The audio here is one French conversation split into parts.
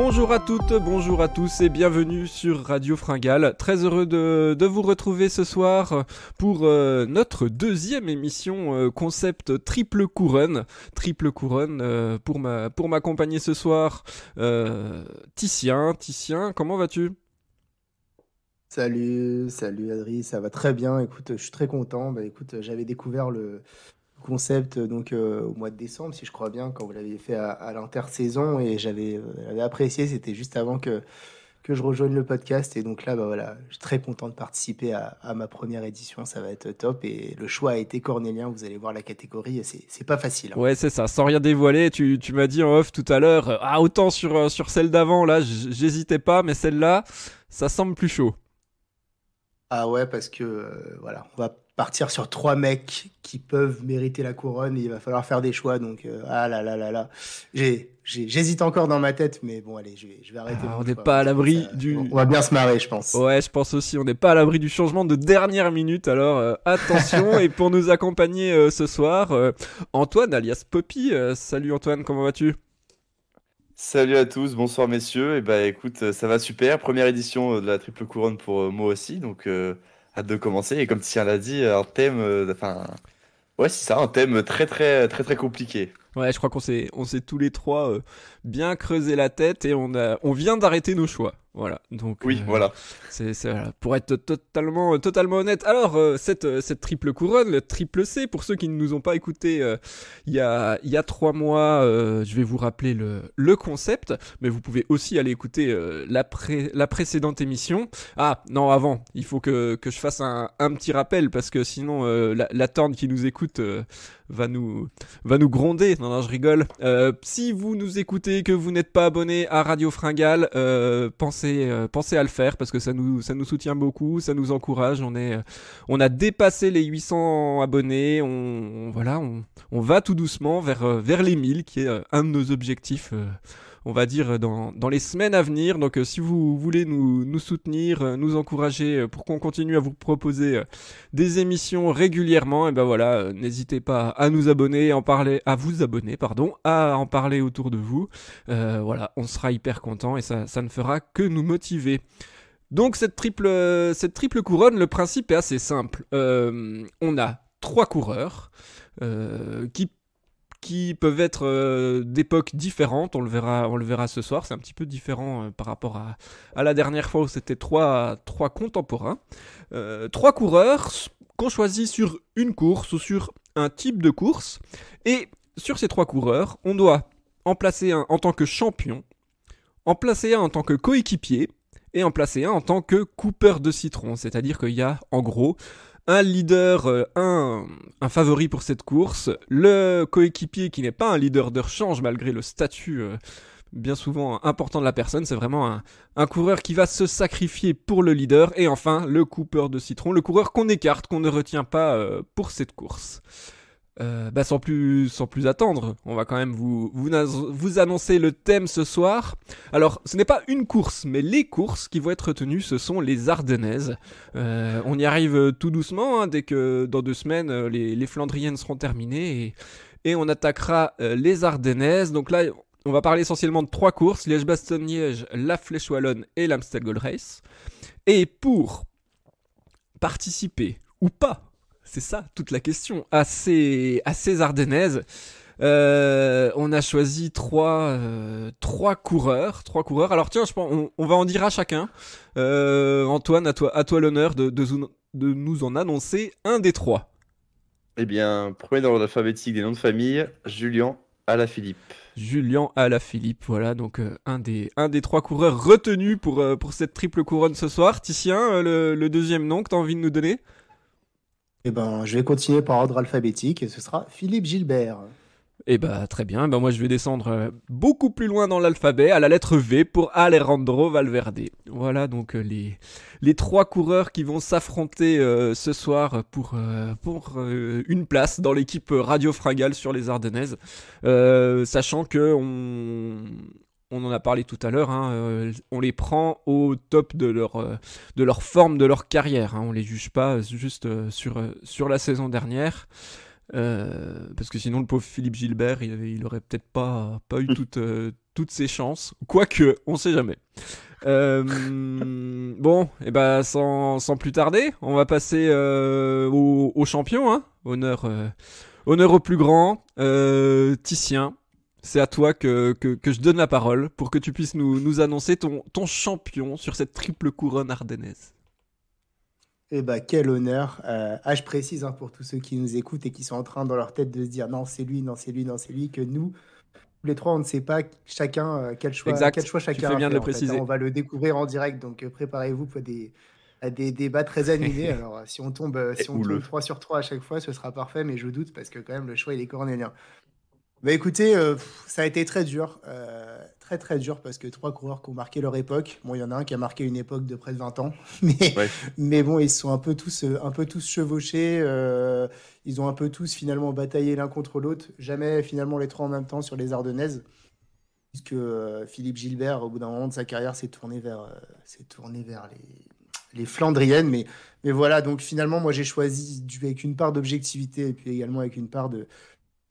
Bonjour à toutes, bonjour à tous et bienvenue sur Radio Fringale. Très heureux de vous retrouver ce soir pour notre deuxième émission concept triple couronne. Triple couronne pour m'accompagner ce soir. Titien, comment vas-tu ? Salut Adri, ça va très bien. Écoute, je suis très content. Écoute, j'avais découvert le concept au mois de décembre, si je crois bien, quand vous l'aviez fait à l'intersaison, et j'avais apprécié. C'était juste avant que je rejoigne le podcast, et donc là, voilà, je suis très content de participer à ma première édition. Ça va être top, et le choix a été cornélien. Vous allez voir la catégorie, et c'est pas facile, hein. Ouais, c'est ça, sans rien dévoiler, tu m'as dit en off tout à l'heure, autant sur celle d'avant, là, j'hésitais pas, mais celle-là, ça semble plus chaud. Ah ouais, parce que voilà, on va partir sur trois mecs qui peuvent mériter la couronne, et il va falloir faire des choix. Donc, ah là là là là. J'hésite encore dans ma tête, mais bon, allez, je vais arrêter On mon n'est choix. pas à l'abri On va bien se marrer, je pense. Ouais, je pense aussi, on n'est pas à l'abri du changement de dernière minute, alors attention. Et pour nous accompagner ce soir, Antoine alias Poppy. Salut Antoine, comment vas-tu ? Salut à tous, bonsoir messieurs. Et bah écoute, ça va super. Première édition de la triple couronne pour moi aussi, donc hâte de commencer. Et comme Tien l'a dit, un thème, ouais c'est ça, un thème très très très très compliqué. Ouais, je crois qu'on s'est tous les trois bien creusé la tête et on vient d'arrêter nos choix. Voilà, donc Oui, voilà. voilà, pour être totalement honnête. Alors, cette triple couronne, le triple C, pour ceux qui ne nous ont pas écoutés il y a 3 mois, je vais vous rappeler le concept, mais vous pouvez aussi aller écouter la précédente émission. Ah, non, avant, il faut que je fasse un petit rappel, parce que sinon, la torne qui nous écoute va nous gronder. Non, je rigole. Si vous nous écoutez, que vous n'êtes pas abonné à Radio Fringale, pensez à le faire, parce que ça nous soutient beaucoup, ça nous encourage. On a dépassé les 800 abonnés. On va tout doucement vers les 1000, qui est un de nos objectifs. On va dire dans les semaines à venir. Donc si vous voulez nous soutenir, nous encourager pour qu'on continue à vous proposer des émissions régulièrement, et ben voilà, n'hésitez pas à nous abonner, à vous abonner, à en parler autour de vous. Voilà, on sera hyper content et ça ne fera que nous motiver. Donc cette triple couronne, le principe est assez simple. On a 3 coureurs qui peuvent être d'époques différentes. On le verra ce soir. C'est un petit peu différent par rapport à la dernière fois où c'était trois contemporains. 3 coureurs qu'on choisit sur une course ou sur un type de course. Et sur ces 3 coureurs, on doit en placer un en tant que champion, en placer un en tant que coéquipier et en placer un en tant que coupeur de citron. C'est-à-dire qu'il y a en gros un leader, un favori pour cette course, le coéquipier qui n'est pas un leader de rechange malgré le statut bien souvent important de la personne. C'est vraiment un coureur qui va se sacrifier pour le leader. Et enfin, le coupeur de citron, le coureur qu'on écarte, qu'on ne retient pas pour cette course. Sans plus attendre, on va quand même vous annoncer le thème ce soir. Alors, ce n'est pas une course, mais les courses qui vont être retenues, ce sont les Ardennaises. On y arrive tout doucement, hein, dès que dans 2 semaines, les Flandriennes seront terminées, et on attaquera les Ardennaises. Donc là, on va parler essentiellement de 3 courses, Liège-Bastogne-Liège, la Flèche Wallonne et l'Amstel Gold Race. Et pour participer, ou pas, c'est ça toute la question, à ces Ardennaises, on a choisi 3 coureurs. Alors tiens, je pense, on va en dire à chacun. Antoine, à toi l'honneur de nous en annoncer un des 3. Eh bien, premier dans l'ordre alphabétique des noms de famille, Julian Alaphilippe. Julian Alaphilippe, voilà, donc un des 3 coureurs retenus pour cette triple couronne ce soir. Titien, le deuxième nom que tu as envie de nous donner ? Eh ben, je vais continuer par ordre alphabétique, et ce sera Philippe Gilbert. Eh bah très bien, moi je vais descendre beaucoup plus loin dans l'alphabet, à la lettre V pour Alejandro Valverde. Voilà donc les 3 coureurs qui vont s'affronter ce soir pour une place dans l'équipe Radio Fringale sur les Ardennaises. Sachant que on en a parlé tout à l'heure, hein, on les prend au top de leur forme, de leur carrière. Hein, on les juge pas juste sur la saison dernière. Parce que sinon le pauvre Philippe Gilbert il aurait peut-être pas eu toute toutes ses chances. Quoique, on sait jamais. Bon, et ben sans plus tarder, on va passer au champion, hein. Honneur au plus grand. Titien, c'est à toi que je donne la parole pour que tu puisses nous annoncer ton champion sur cette triple couronne ardennaise. Eh ben, quel honneur. Je précise hein, pour tous ceux qui nous écoutent et qui sont en train dans leur tête de se dire non, c'est lui, non, c'est lui, non, c'est lui, que nous, tous les trois, on ne sait pas chacun quel choix Exact, tu chacun fais a bien de fait le en fait. Hein. préciser. On va le découvrir en direct, donc préparez-vous pour à des débats très animés. Alors, Et si on tombe houleux. 3 sur 3 à chaque fois, ce sera parfait, mais je doute parce que quand même, le choix, il est cornélien. Bah écoutez, ça a été très dur, très très dur parce que trois coureurs qui ont marqué leur époque. Bon, il y en a un qui a marqué une époque de près de 20 ans, mais, Ouais. mais bon, ils se sont un peu tous chevauchés. Ils ont un peu tous finalement bataillé l'un contre l'autre. Jamais finalement les trois en même temps sur les Ardennaises, puisque Philippe Gilbert, au bout d'un moment de sa carrière, s'est tourné vers les Flandriennes. Mais voilà, donc finalement, moi j'ai choisi avec une part d'objectivité et puis également avec une part de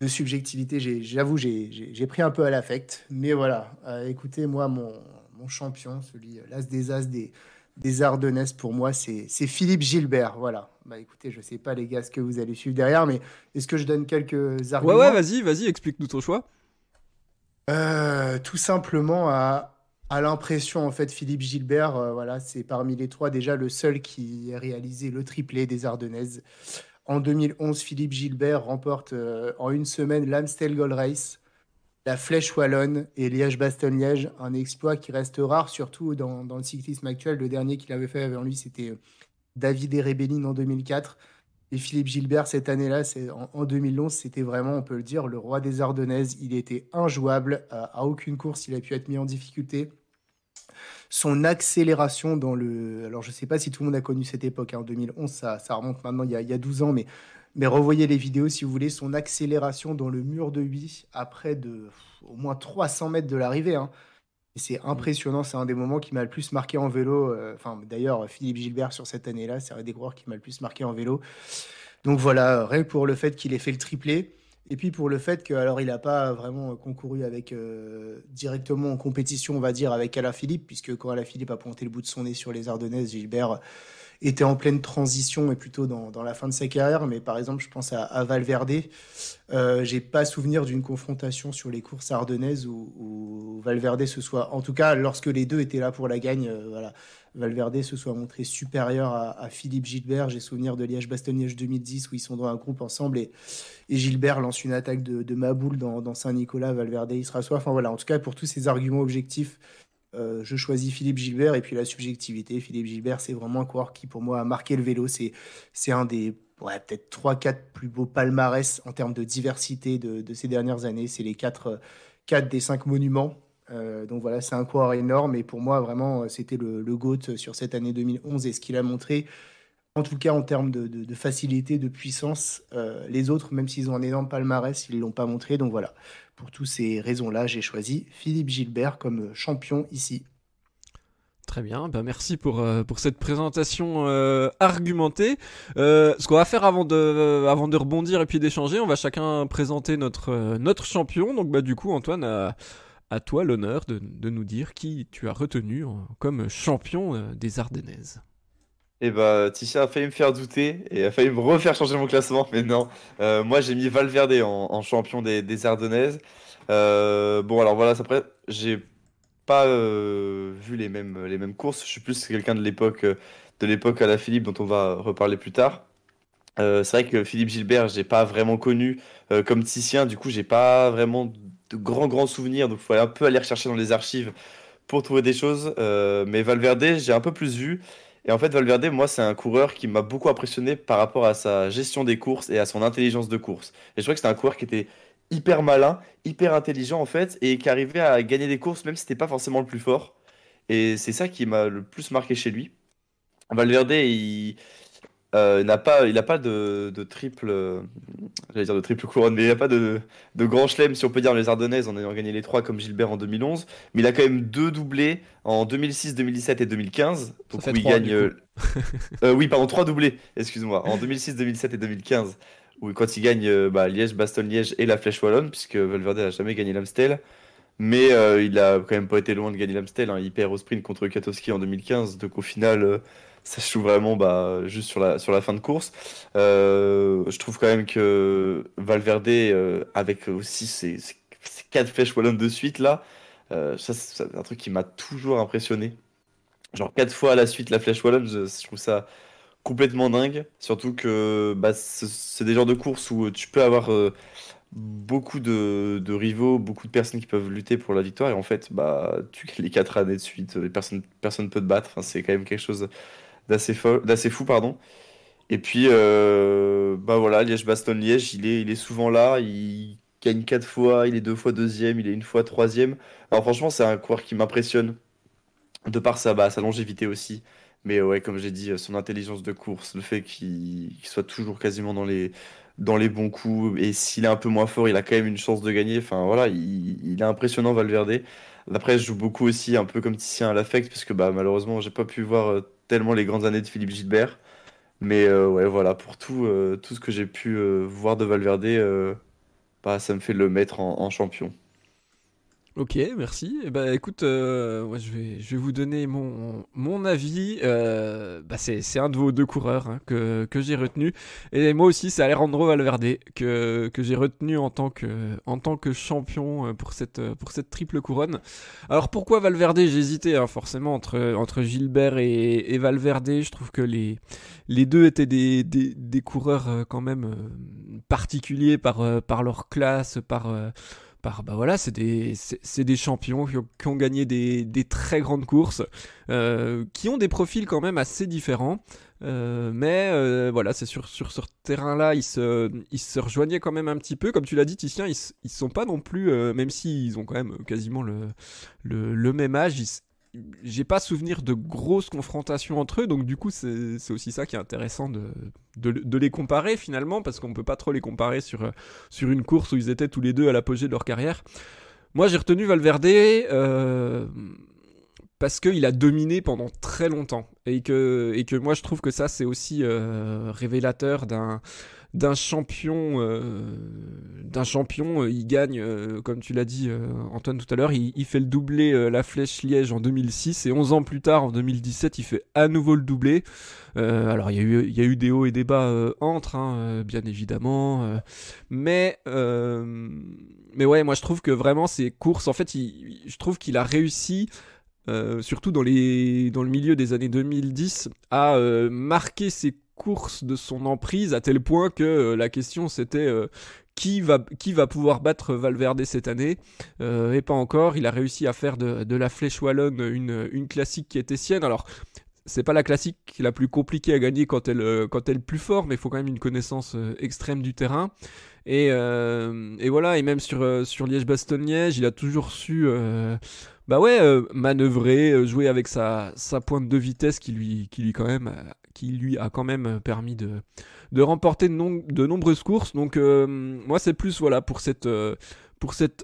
subjectivité. J'avoue, j'ai pris un peu à l'affect. Mais voilà, écoutez, moi, mon champion, l'as des as des Ardennaises, pour moi, c'est Philippe Gilbert. Voilà. Bah écoutez, je sais pas, les gars, ce que vous allez suivre derrière, mais est-ce que je donne quelques Ouais, arguments? vas-y, explique-nous ton choix. Tout simplement à l'impression, en fait, Philippe Gilbert, voilà, c'est parmi les trois déjà le seul qui a réalisé le triplé des Ardennaises. En 2011, Philippe Gilbert remporte en une semaine l'Amstel Gold Race, la Flèche Wallonne et Liège-Bastogne-Liège, un exploit qui reste rare, surtout dans le cyclisme actuel. Le dernier qu'il avait fait avant lui, c'était David Erebellin en 2004. Et Philippe Gilbert, cette année-là, en 2011, c'était vraiment, on peut le dire, le roi des Ardennaises. Il était injouable, à aucune course, il a pu être mis en difficulté. Son accélération dans le... Alors, je ne sais pas si tout le monde a connu cette époque, hein, 2011, ça remonte maintenant, il y a 12 ans, mais revoyez les vidéos si vous voulez. Son accélération dans le mur de Huy, à près de au moins 300 mètres de l'arrivée. Hein. Et c'est Mm. impressionnant, c'est un des moments qui m'a le plus marqué en vélo. Enfin, d'ailleurs, Philippe Gilbert, sur cette année-là, c'est un des coureurs qui m'a le plus marqué en vélo. Donc voilà, rien que pour le fait qu'il ait fait le triplé, et puis pour le fait que, alors il n'a pas vraiment concouru avec directement en compétition, on va dire, avec Alaphilippe, puisque quand Alaphilippe a pointé le bout de son nez sur les Ardennaises, Gilbert était en pleine transition et plutôt dans la fin de sa carrière. Mais par exemple, je pense à Valverde. J'ai pas souvenir d'une confrontation sur les courses ardennaises où Valverde se soit, en tout cas lorsque les deux étaient là pour la gagne, voilà, Valverde se soit montré supérieur à Philippe Gilbert. J'ai souvenir de Liège-Bastogne-Liège 2010 où ils sont dans un groupe ensemble et Gilbert lance une attaque de Maboul dans Saint-Nicolas. Valverde il se rassoit. Enfin voilà, en tout cas pour tous ces arguments objectifs, je choisis Philippe Gilbert. Et puis la subjectivité, Philippe Gilbert, c'est vraiment un coureur qui pour moi a marqué le vélo. C'est un des peut-être trois quatre plus beaux palmarès en termes de diversité de ces dernières années. C'est les 4 des 5 monuments. Donc voilà, c'est un coureur énorme. Et pour moi, vraiment, c'était le GOAT sur cette année 2011 et ce qu'il a montré. En tout cas, en termes de facilité, de puissance, les autres, même s'ils ont un énorme palmarès, ils ne l'ont pas montré. Donc voilà, pour toutes ces raisons-là, j'ai choisi Philippe Gilbert comme champion ici. Très bien, bah merci pour cette présentation argumentée. Ce qu'on va faire avant de rebondir et puis d'échanger, on va chacun présenter notre champion. Donc bah du coup Antoine, à toi l'honneur de nous dire qui tu as retenu comme champion des Ardennaises. Et bah, Tisha a failli me faire douter et a failli me refaire changer mon classement, mais non. Moi, j'ai mis Valverde en champion des Ardennaises. Bon, alors voilà, après, j'ai pas vu les mêmes courses. Je suis plus quelqu'un de l'époque à la Philippe dont on va reparler plus tard. C'est vrai que Philippe Gilbert, j'ai pas vraiment connu comme Titien. Du coup, j'ai pas vraiment de grands souvenirs. Donc, il faut un peu aller rechercher dans les archives pour trouver des choses. Mais Valverde, j'ai un peu plus vu. Et en fait, Valverde, moi, c'est un coureur qui m'a beaucoup impressionné par rapport à sa gestion des courses et à son intelligence de course. Et je trouvais que c'était un coureur qui était hyper malin, hyper intelligent en fait, et qui arrivait à gagner des courses même si c'était pas forcément le plus fort. Et c'est ça qui m'a le plus marqué chez lui. Valverde, il a pas de triple, j'allais dire de triple couronne, mais il a pas de grand chelem, si on peut dire, dans les Ardennaises, en ayant gagné les trois comme Gilbert en 2011. Mais il a quand même deux doublés en 2006, 2017 et 2015. Ça Donc fait où il 3 gagne. du coup. Oui, pardon, trois doublés, excuse-moi. En 2006, 2007 et 2015. Où quand il gagne Liège, Bastogne-Liège et la Flèche Wallonne, puisque Valverde n'a jamais gagné l'Amstel. Mais il a quand même pas été loin de gagner l'Amstel, hein. Il perd au sprint contre Katowski en 2015. Donc au final, ça se joue vraiment juste sur la fin de course. Je trouve quand même que Valverde, avec aussi ses 4 flèches wallonnes de suite là, ça c'est un truc qui m'a toujours impressionné. Genre 4 fois à la suite la flèche wallonne, je trouve ça complètement dingue. Surtout que c'est des genres de courses où tu peux avoir beaucoup de rivaux, beaucoup de personnes qui peuvent lutter pour la victoire. Et en fait, tu gagnes les 4 années de suite, personne peut te battre. Enfin, c'est quand même quelque chose d'assez fou, pardon. Et puis, voilà, Liège-Bastogne-Liège, il est souvent là. Il gagne 4 fois, il est 2 fois deuxième, il est 1 fois troisième. Alors franchement, c'est un coureur qui m'impressionne de par sa longévité aussi. Mais ouais, comme j'ai dit, son intelligence de course, le fait qu'il soit toujours quasiment dans les bons coups, et s'il est un peu moins fort, il a quand même une chance de gagner. Enfin voilà, il est impressionnant, Valverde. Après, je joue beaucoup aussi, un peu comme Titien à l'affect, parce que malheureusement, j'ai pas pu voir tellement les grandes années de Philippe Gilbert. Mais ouais, voilà, pour tout ce que j'ai pu voir de Valverde, ça me fait le mettre en champion. Ok, merci. Eh ben, écoute, moi, je vais vous donner mon avis. C'est un de vos deux coureurs, hein, que j'ai retenu. Et moi aussi, c'est Alejandro Valverde que j'ai retenu en tant que champion pour cette triple couronne. Alors pourquoi Valverde? J'ai hésité, hein, forcément entre Gilbert et Valverde. Je trouve que les deux étaient des coureurs quand même particuliers par leur classe, voilà, c'est des champions qui ont gagné des très grandes courses, qui ont des profils quand même assez différents. Mais voilà, c'est sur ce terrain-là, ils se rejoignaient quand même un petit peu. Comme tu l'as dit, Titien, ils sont pas non plus, même s'ils ont quand même quasiment le même âge, j'ai pas souvenir de grosses confrontations entre eux, donc du coup c'est aussi ça qui est intéressant de les comparer finalement, parce qu'on peut pas trop les comparer sur une course où ils étaient tous les deux à l'apogée de leur carrière. Moi j'ai retenu Valverde parce qu'il a dominé pendant très longtemps, et que moi je trouve que ça c'est aussi révélateur d'un champion. Il gagne, comme tu l'as dit, Antoine, tout à l'heure, il fait le doublé la Flèche Liège en 2006, et 11 ans plus tard, en 2017, il fait à nouveau le doublé. Alors, il y a eu des hauts et des bas entre, hein, bien évidemment. Mais ouais, moi je trouve que vraiment ces courses, en fait, je trouve qu'il a réussi. Surtout dans le milieu des années 2010, à marquer ses courses de son emprise, à tel point que la question c'était qui va pouvoir battre Valverde cette année, et pas encore. Il a réussi à faire de la Flèche Wallonne une classique qui était sienne. Alors c'est pas la classique la plus compliquée à gagner quand elle est plus fort, mais il faut quand même une connaissance extrême du terrain. Et voilà, et même sur Liège-Bastogne-Liège, il a toujours su manœuvrer, jouer avec sa pointe de vitesse qui lui a quand même permis de remporter de nombreuses courses. Donc moi c'est plus voilà pour cette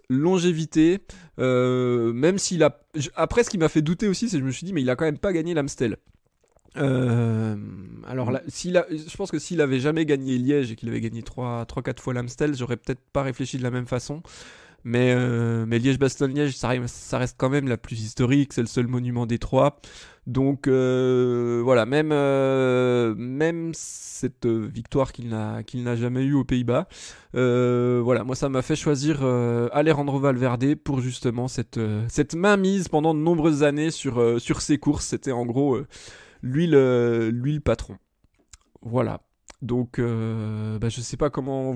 longévité, même s'il a... Après, ce qui m'a fait douter aussi, c'est que je me suis dit, mais il a quand même pas gagné l'Amstel. Alors là, je pense que s'il avait jamais gagné Liège et qu'il avait gagné 3-4 fois l'Amstel, j'aurais peut-être pas réfléchi de la même façon. Mais Liège-Bastogne-Liège, ça reste quand même la plus historique, c'est le seul monument des trois. Donc voilà, même cette victoire qu'il n'a jamais eue aux Pays-Bas, voilà, moi ça m'a fait choisir Alejandro Valverde pour justement cette mainmise pendant de nombreuses années sur ses courses. C'était en gros lui le patron. Voilà. Donc, je sais pas comment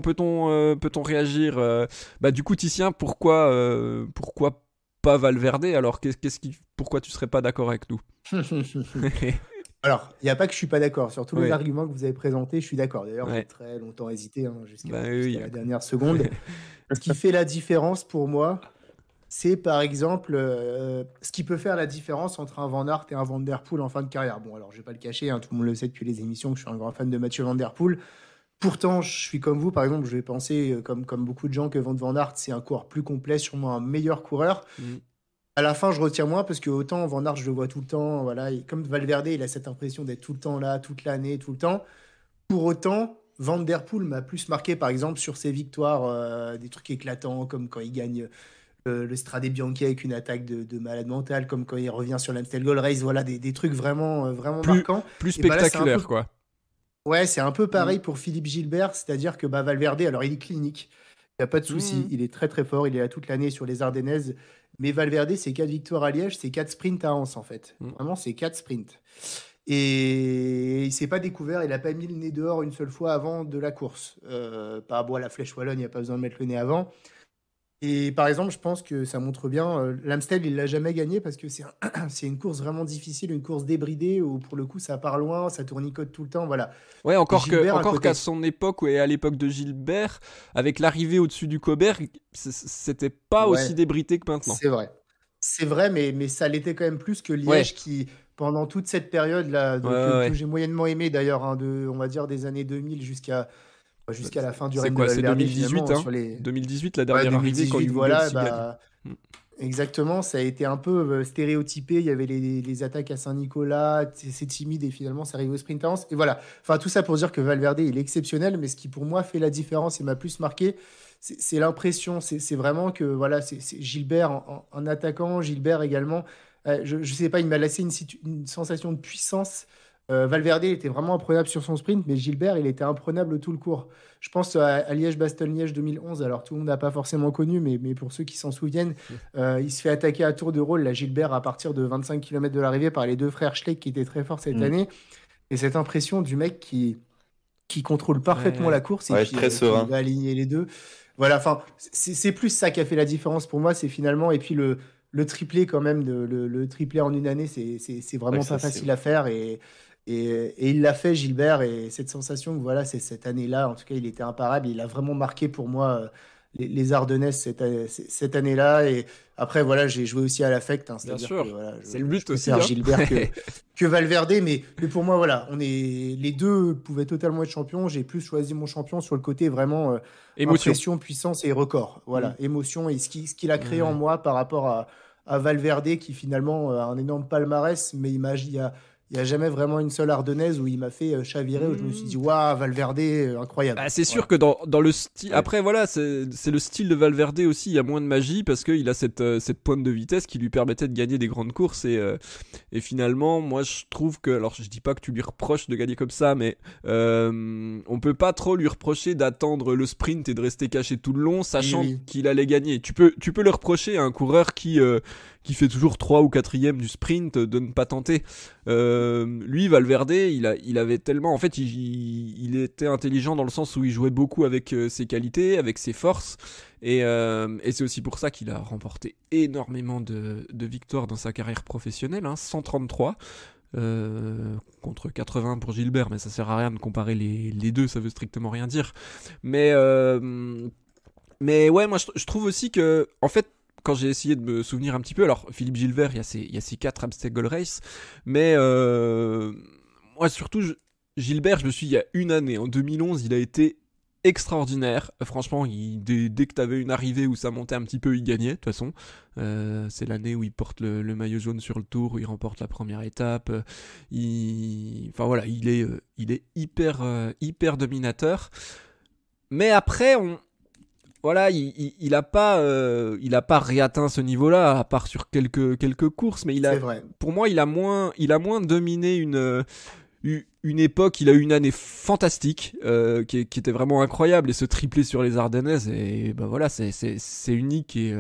peut-on réagir. Du coup, Titien, pourquoi pas Valverde? Alors, pourquoi tu serais pas d'accord avec nous? Alors, il n'y a pas que je suis pas d'accord. Sur tous les Ouais, arguments que vous avez présentés, je suis d'accord. D'ailleurs, j'ai ouais, très longtemps hésité, hein, oui. jusqu'à la dernière seconde. Ce qui fait la différence pour moi, c'est par exemple ce qui peut faire la différence entre un Van Aert et un Van Der Poel en fin de carrière. Bon, alors je vais pas le cacher, hein, tout le monde le sait depuis les émissions que je suis un grand fan de Mathieu Van Der Poel. Pourtant, je suis comme vous, par exemple, je vais penser, comme beaucoup de gens, que Van Aert, c'est un coureur plus complet, sûrement un meilleur coureur. Mm. À la fin, je retire moins parce que autant Van Aert, je le vois tout le temps, voilà, comme Valverde, il a cette impression d'être tout le temps là, toute l'année, tout le temps. Pour autant, Van Der Poel m'a plus marqué, par exemple, sur ses victoires, des trucs éclatants, comme quand il gagne le Strade Bianchi avec une attaque de malade mental, comme quand il revient sur l'Amstel Gold Race, voilà, des trucs vraiment, vraiment marquants. Plus Et bah là, c'est un spectaculaire, peu, quoi. ouais, c'est un peu Mm. pareil pour Philippe Gilbert, c'est-à-dire que bah, Valverde, alors il est clinique, il n'y a pas de souci, Mm. il est très très fort, il est là toute l'année sur les Ardennaises, mais Valverde, c'est 4 victoires à Liège, c'est 4 sprints à Anse en fait. Mm. Vraiment, c'est 4 sprints. Et il s'est pas découvert, il n'a pas mis le nez dehors une seule fois avant de la course. Par rapport à la Flèche Wallonne, il n'y a pas besoin de mettre le nez avant. Et par exemple, je pense que ça montre bien, l'Amstel, il l'a jamais gagné parce que c'est une course vraiment difficile, une course débridée où pour le coup ça part loin, ça tournicote tout le temps, voilà. Ouais, Et encore Gilbert à encore qu'à côté. son époque, et à l'époque de Gilbert, avec l'arrivée au-dessus du Cobert, c'était pas aussi Ouais, débrité que maintenant. c'est vrai. C'est vrai, mais ça l'était quand même plus que Ouais, Liège qui, pendant toute cette période-là, ouais, que ouais. j'ai moyennement aimé d'ailleurs, hein, on va dire des années 2000 Ouais. jusqu'à la fin du C'est règne de quoi? C'est Valverde 2018, finalement, hein, hein? sur les... 2018, la Ouais, dernière arrivée quand 2018, Hugo voilà, Gelsi gagne. bah, Mm. exactement, ça a été un peu stéréotypé. Il y avait les attaques à Saint-Nicolas, c'est timide et finalement ça arrive au sprint House. Et voilà, enfin tout ça pour dire que Valverde il est exceptionnel, mais ce qui pour moi fait la différence et m'a plus marqué, c'est l'impression. C'est vraiment que voilà, c'est Gilbert en attaquant, Gilbert également. Je sais pas, il m'a laissé une sensation de puissance. Valverde il était vraiment imprenable sur son sprint, mais Gilbert il était imprenable tout le cours. Je pense à Liège-Bastogne-Liège 2011. Alors, tout le monde n'a pas forcément connu, mais pour ceux qui s'en souviennent, il se fait attaquer à tour de rôle, la Gilbert, à partir de 25 km de l'arrivée, par les deux frères Schleck qui étaient très forts cette Mm. année. Et cette impression du mec qui contrôle parfaitement Ouais. la course et Ouais, puis très qui serein. va aligner les deux. Voilà, enfin, c'est plus ça qui a fait la différence pour moi, c'est finalement, et puis le triplé quand même, le triplé en une année, c'est Ouais, vraiment ça pas c'est facile à ouf. faire et il l'a fait, Gilbert, et cette sensation que voilà, c'est cette année-là, en tout cas, il était imparable, il a vraiment marqué pour moi les Ardennaises cette année-là, et après, voilà, j'ai joué aussi à l'affect, hein, Bien c'est-à-dire que sûr. voilà, C'est le je but aussi, préfère hein. Gilbert que Valverde, mais pour moi, voilà, les deux pouvaient totalement être champions. J'ai plus choisi mon champion sur le côté vraiment Émotion. impression, puissance et record. Mm. Voilà, émotion et ce qu'il a créé en Ouais. moi par rapport à Valverde qui finalement a un énorme palmarès, mais il y a jamais vraiment une seule Ardennaise où il m'a fait chavirer, où je me suis Mm. dit, waouh, Valverde, incroyable. Bah, c'est sûr Voilà. que dans le style. Ouais. Après, voilà, c'est le style de Valverde aussi. Il y a moins de magie parce qu'il a cette pointe de vitesse qui lui permettait de gagner des grandes courses. Et finalement, moi, je trouve que. Alors, je dis pas que tu lui reproches de gagner comme ça, mais on peut pas trop lui reprocher d'attendre le sprint et de rester caché tout le long, Oui, sachant oui. qu'il allait gagner. Tu peux le reprocher à un coureur qui fait toujours 3 ou 4e du sprint de ne pas tenter. Lui, Valverde, il avait tellement. En fait, il était intelligent dans le sens où il jouait beaucoup avec ses qualités, avec ses forces. Et c'est aussi pour ça qu'il a remporté énormément de victoires dans sa carrière professionnelle, hein, 133. Contre 80 pour Gilbert, mais ça sert à rien de comparer les deux, ça veut strictement rien dire. Mais, euh, mais ouais, moi je trouve aussi que, en fait, quand j'ai essayé de me souvenir un petit peu, alors Philippe Gilbert, il y a ces 4 Amstel Gold Race, mais moi surtout, Gilbert, je me suis dit, il y a une année, en 2011, il a été extraordinaire. Franchement, dès que tu avais une arrivée où ça montait un petit peu, il gagnait, de toute façon. C'est l'année où il porte le maillot jaune sur le tour, où il remporte la première étape. Enfin voilà, il est hyper dominateur. Mais après, voilà, il a pas réatteint ce niveau-là, à part sur quelques courses, mais C'est vrai. pour moi, il a moins dominé une époque. Il a eu une année fantastique, qui était vraiment incroyable, et ce triplé sur les Ardennaises, et bah voilà, c'est unique, et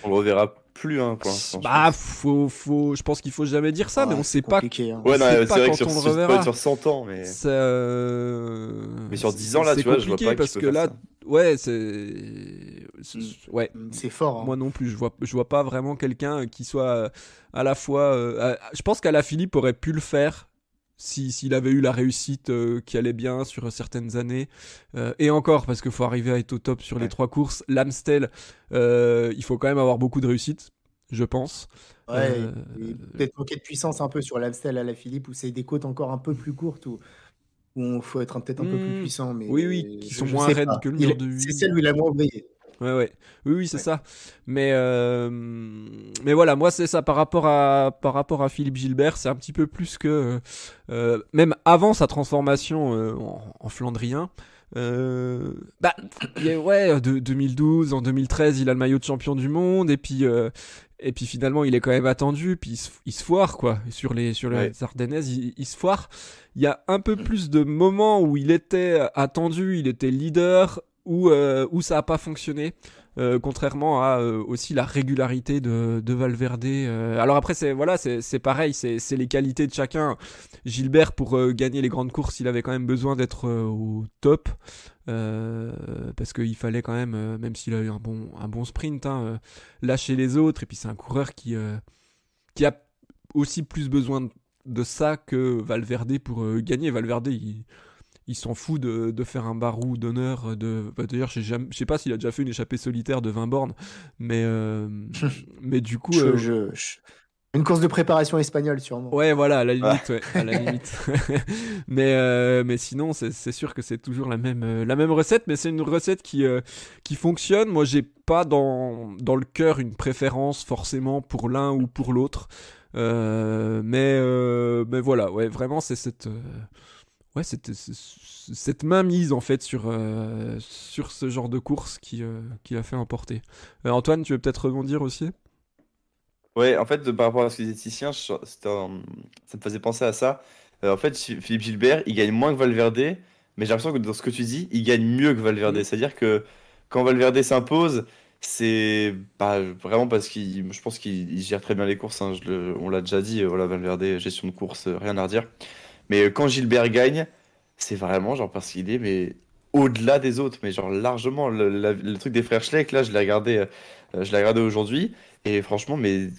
On le reverra plus hein, pour l'instant, je bah pense. je pense qu'il faut jamais dire ça, mais Ah, on c'est sait pas, compliqué, hein. Ouais, non, sait c'est pas vrai quand que sur, on le sur, reverra. sur 100 ans, mais Ça, sur 10 ans, là, c'est tu vois, je vois compliqué pas qui parce peut que faire là, ça. ouais, Mm. ouais. C'est fort, Moi hein. non plus, je vois pas vraiment quelqu'un qui soit à la fois. Je pense qu'Alaphilippe aurait pu le faire s'il avait eu la réussite qui allait bien sur certaines années. Et encore, parce qu'il faut arriver à être au top sur les Ouais. 3 courses. L'Amstel, il faut quand même avoir beaucoup de réussite, je pense. Ouais, et peut-être manquer de puissance un peu sur l'Amstel à la Philippe, où c'est des côtes encore un peu plus courtes, où il faut être peut-être un peu plus puissant, mais Oui, qui sont je moins sais raides pas. que le mur de C'est 8. celle où il a moins brillé. Ouais. Oui, c'est Ouais. ça. Mais voilà, moi c'est ça par rapport à Philippe Gilbert, c'est un petit peu plus que même avant sa transformation en Flandrien. Bah, ouais, 2012, en 2013, il a le maillot de champion du monde, et puis finalement, il est quand même attendu, puis il se foire, quoi. Sur les Ardennaises, il se foire. Il y a un peu plus de moments où il était attendu, il était leader, où ça a pas fonctionné. Contrairement à aussi la régularité de Valverde. Alors après, c'est pareil, c'est les qualités de chacun. Gilbert, pour gagner les grandes courses, il avait quand même besoin d'être au top. Parce qu'il fallait quand même s'il a eu un bon sprint, lâcher les autres. Et puis c'est un coureur qui a aussi plus besoin de ça que Valverde pour gagner. Valverde, il s'en fout de faire un barou d'honneur. D'ailleurs, je sais pas s'il a déjà fait une échappée solitaire de 20 bornes, mais du coup... Une course de préparation espagnole, sûrement. Ouais, voilà, à la limite. Ouais, à la limite. mais sinon, c'est sûr que c'est toujours la même recette, mais c'est une recette qui fonctionne. Moi, j'ai pas dans le cœur une préférence forcément pour l'un ou pour l'autre. Mais voilà, ouais, vraiment, c'est cette mainmise en fait sur ce genre de course qui l'a fait emporter. Antoine, tu veux peut-être rebondir aussi? Ouais, en fait, par rapport à ce que disait Titien, ça me faisait penser à ça. En fait, Philippe Gilbert, il gagne moins que Valverde, mais j'ai l'impression que dans ce que tu dis, il gagne mieux que Valverde. Mm. C'est-à-dire que quand Valverde s'impose, c'est vraiment parce je pense qu'il gère très bien les courses, hein. On l'a déjà dit, voilà, Valverde, gestion de course, rien à redire. Mais quand Gilbert gagne, c'est vraiment genre parce qu'il est mais au-delà des autres, mais genre largement. Le truc des frères Schleck, là, je l'ai regardé aujourd'hui, et franchement, mais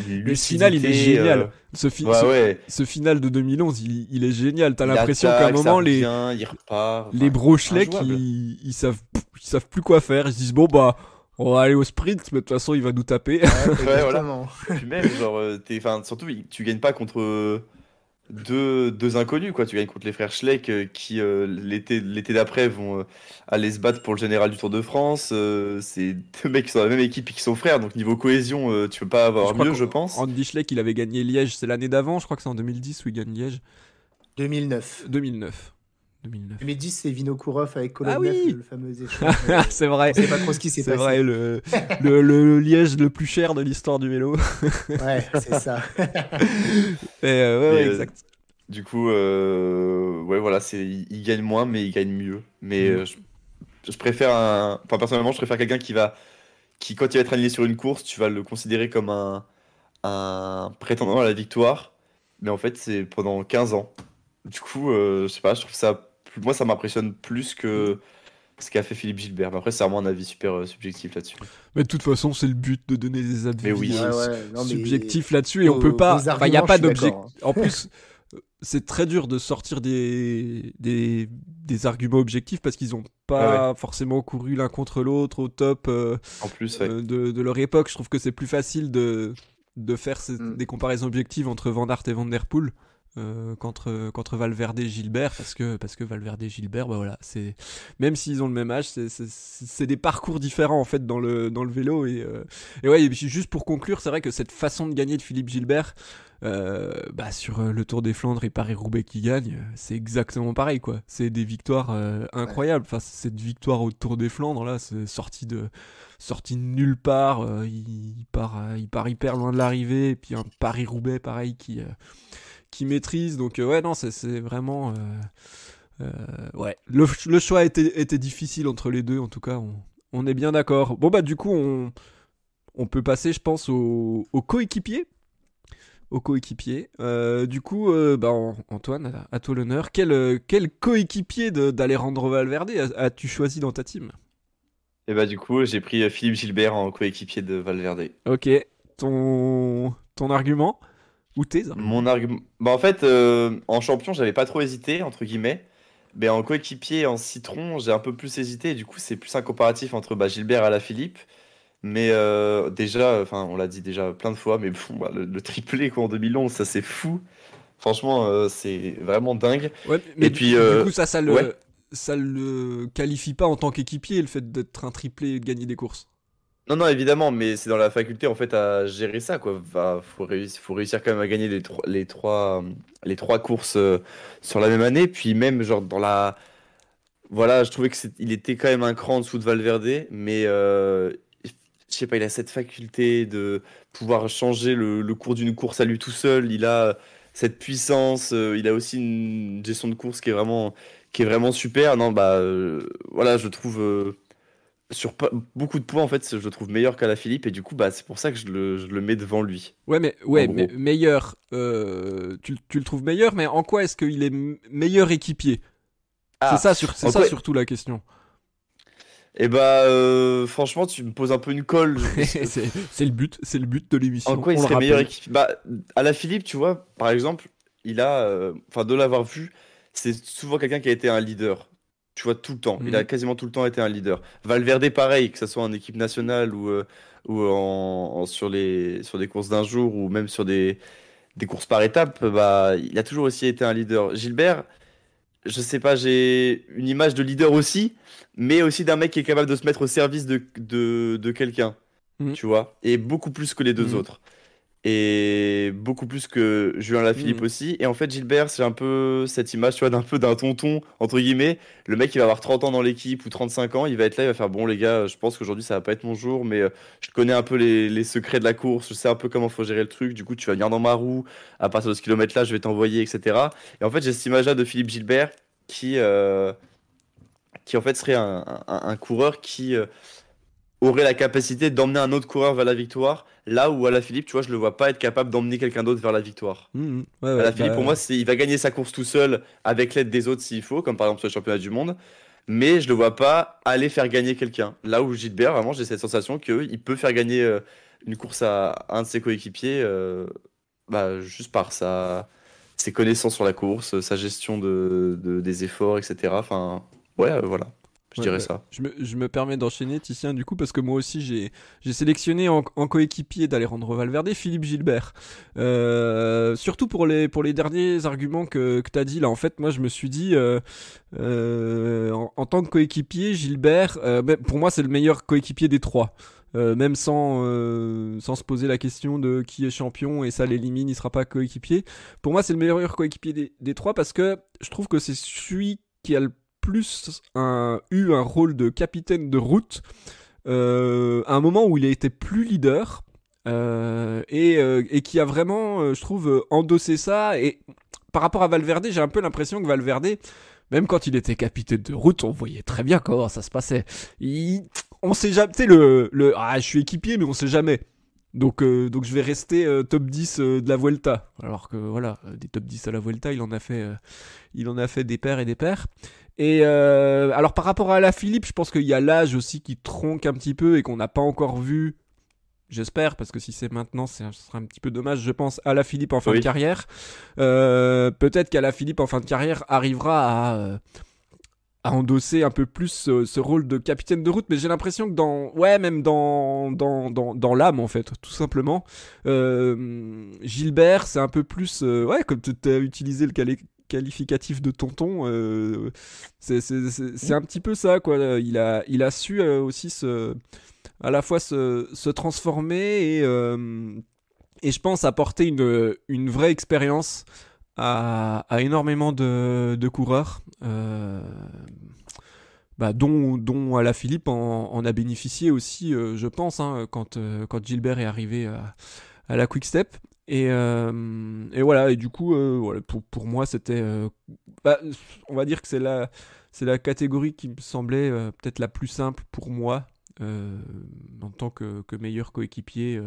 Le final, il est lucidité, génial. ouais, ouais, Ce final de 2011, il est génial. T'as il l'impression qu'à un attaque, ça moment, revient, il repart, les enfin, Brochelet, injouable. ils savent plus quoi faire. Ils se disent, bon, bah, on va aller au sprint, mais de toute façon, il va nous taper. Ouais, Ouais, voilà. exactement. Puis même, genre, enfin, surtout, tu gagnes pas contre deux inconnus, quoi. Tu gagnes contre les frères Schleck qui, l'été d'après, vont aller se battre pour le général du Tour de France. C'est deux mecs qui sont dans la même équipe et qui sont frères, donc niveau cohésion, tu peux pas Je avoir crois mieux, je pense. qu'Andy Schleck, il avait gagné Liège, c'est l'année d'avant. Je crois que c'est en 2010 où il gagne Liège. 2009. 2009. 2010, c'est Vinokourov avec Ah Kolobnev, oui. le fameux échange. C'est vrai. On sait pas trop ce qui s'est C'est passé. vrai, le Liège le plus cher de l'histoire du vélo. Ouais, c'est ça. Et, ouais, Mais, ouais, exact. du coup, ouais, voilà, il gagne moins, mais il gagne mieux. Mais Mm. je préfère enfin, personnellement, je préfère quelqu'un qui, quand il va être aligné sur une course, tu vas le considérer comme un prétendant à la victoire. Mais en fait, c'est pendant 15 ans. Du coup, je sais pas, je trouve ça, moi, ça m'impressionne plus que ce qu'a fait Philippe Gilbert. Mais après, c'est vraiment un avis super subjectif là-dessus. Mais de toute façon, c'est le but de donner des Mais oui. avis Ouais, ouais, non, mais subjectifs là-dessus et on peut pas. vos Enfin, il y a arguments, pas je suis d'objectif. d'accord, En plus, c'est très dur de sortir des arguments objectifs parce qu'ils ont Ouais, ouais. pas forcément couru l'un contre l'autre au top En plus, ouais. de leur époque. Je trouve que c'est plus facile de faire Mm. des comparaisons objectives entre Van Aert et Van Der Poel. Qu'entre Valverde et Gilbert parce que Valverde et Gilbert bah voilà, c'est même s'ils ont le même âge, c'est des parcours différents en fait dans le vélo et ouais, et puis juste pour conclure, c'est vrai que cette façon de gagner de Philippe Gilbert bah sur le Tour des Flandres et Paris-Roubaix qui gagne, c'est exactement pareil quoi. C'est des victoires incroyables. Enfin, cette victoire au Tour des Flandres là, c'est sorti de nulle part. Il part hyper loin de l'arrivée et puis un Paris-Roubaix pareil qui maîtrise. Donc ouais, non, c'est vraiment... ouais, le choix était difficile entre les deux, en tout cas, on est bien d'accord. Bon, bah du coup, on peut passer, je pense, au coéquipier. Au coéquipier. Du coup, bah, Antoine, à toi l'honneur. Quel coéquipier d'Alejandro Valverde as-tu choisi dans ta team? Et bah, du coup, j'ai pris Philippe Gilbert en coéquipier de Valverde. Ok, ton argument? Ou tes arguments? Mon argument. Bah, en fait, en champion, j'avais pas trop hésité, entre guillemets. Mais en coéquipier, en citron, j'ai un peu plus hésité. Et du coup, c'est plus un comparatif entre Gilbert et Alaphilippe. Mais déjà, enfin, on l'a dit déjà plein de fois, mais bon, le triplé quoi, en 2011, ça c'est fou. Franchement, c'est vraiment dingue. Ouais, mais Et puis, du coup, ouais. ça le qualifie pas en tant qu'équipier, le fait d'être un triplé et de gagner des courses. Non, non, évidemment, mais c'est dans la faculté en fait à gérer ça, quoi. Faut réussir quand même à gagner les trois courses sur la même année. Puis même, genre, voilà, je trouvais il était quand même un cran en dessous de Valverde, mais je sais pas, il a cette faculté de pouvoir changer le cours d'une course à lui tout seul. Il a cette puissance, il a aussi une gestion de course qui est vraiment super. Non, bah voilà, je trouve beaucoup de points en fait, je le trouve meilleur qu'Alaphilippe et du coup, bah c'est pour ça que je le mets devant lui, en Ouais, mais gros. meilleur. Tu le trouves meilleur, mais en quoi est-ce qu'il est meilleur équipier? Ah, C'est en ça quoi? surtout la question. Eh bah, franchement, tu me poses un peu une colle. C'est le but de En l'émission, quoi il on le serait meilleur rappelle. équipe? Bah, à la Philippe, tu vois, par exemple, enfin, de l'avoir vu, c'est souvent quelqu'un qui a été un leader. Tu vois, tout le temps. Il a Mhm. quasiment tout le temps été un leader. Valverde, pareil, que ce soit en équipe nationale ou sur des courses d'un jour ou même sur des courses par étapes, bah, il a toujours aussi été un leader. Gilbert, je sais pas, j'ai une image de leader aussi, mais aussi d'un mec qui est capable de se mettre au service de quelqu'un, Mhm. tu vois, et beaucoup plus que les deux Mhm. autres. Et beaucoup plus que Julien Lafilippe Mhm. aussi. Et en fait, Gilbert, c'est un peu cette image, tu vois, d'un peu d'un tonton, entre guillemets. Le mec, il va avoir 30 ans dans l'équipe ou 35 ans, il va être là, il va faire, bon, les gars, je pense qu'aujourd'hui, ça va pas être mon jour, mais je connais un peu les secrets de la course, je sais un peu comment faut gérer le truc. Du coup, tu vas venir dans ma roue, à partir de ce kilomètre-là, je vais t'envoyer, etc. Et en fait, j'ai cette image-là de Philippe Gilbert qui, euh, qui en fait serait un coureur qui aurait la capacité d'emmener un autre coureur vers la victoire, là où Alaphilippe, tu vois, je le vois pas être capable d'emmener quelqu'un d'autre vers la victoire. Mhm. Ouais, ouais, Alaphilippe, pour bah. moi, il va gagner sa course tout seul avec l'aide des autres s'il faut, comme par exemple sur le championnat du monde, mais je le vois pas aller faire gagner quelqu'un. Là où Gilbert, vraiment, j'ai cette sensation qu'il peut faire gagner une course à un de ses coéquipiers bah, juste par ses connaissances sur la course, sa gestion des efforts, etc. Enfin, ouais, voilà, je Ouais, dirais bah, ça. je me permets d'enchaîner, Titien, du coup, parce que moi aussi, j'ai sélectionné en coéquipier d'Alejandro Valverde Philippe Gilbert. Surtout pour les derniers arguments que tu as dit, là, en fait, moi, je me suis dit, en tant que coéquipier, Gilbert, bah, pour moi, c'est le meilleur coéquipier des trois. Même sans se poser la question de qui est champion et ça l'élimine, il sera pas coéquipier. Pour moi, c'est le meilleur coéquipier des trois parce que je trouve que c'est celui qui a le eu un rôle de capitaine de route à un moment où il a été plus leader et qui a vraiment, je trouve, endossé ça. Et par rapport à Valverde, j'ai un peu l'impression que Valverde, même quand il était capitaine de route, on voyait très bien comment ça se passait. On sait jamais, tu sais, je suis équipier, mais on sait jamais. Donc je vais rester top 10 de la Vuelta. Alors que voilà, des top 10 à la Vuelta, il en a fait des paires et des paires. Et alors par rapport à Alaphilippe, je pense qu'il y a l'âge aussi qui tronque un petit peu et qu'on n'a pas encore vu. J'espère, parce que si c'est maintenant, ce sera un petit peu dommage, je pense, Alaphilippe en fin de Oui. carrière. Peut-être qu'Alaphilippe en fin de carrière arrivera à endosser un peu plus ce rôle de capitaine de route, mais j'ai l'impression que même dans l'âme, en fait, tout simplement, Gilbert, c'est un peu plus, ouais, comme tu as utilisé le qualificatif de tonton, c'est un petit peu ça, quoi. Il a su aussi à la fois se transformer et je pense apporter une vraie expérience à énormément de coureurs, bah, dont Alaphilippe en a bénéficié aussi, je pense, hein, quand Gilbert est arrivé à la Quick Step. Et voilà, et du coup, voilà, pour moi, c'était. Bah, on va dire que c'est la catégorie qui me semblait peut-être la plus simple pour moi en tant que meilleur coéquipier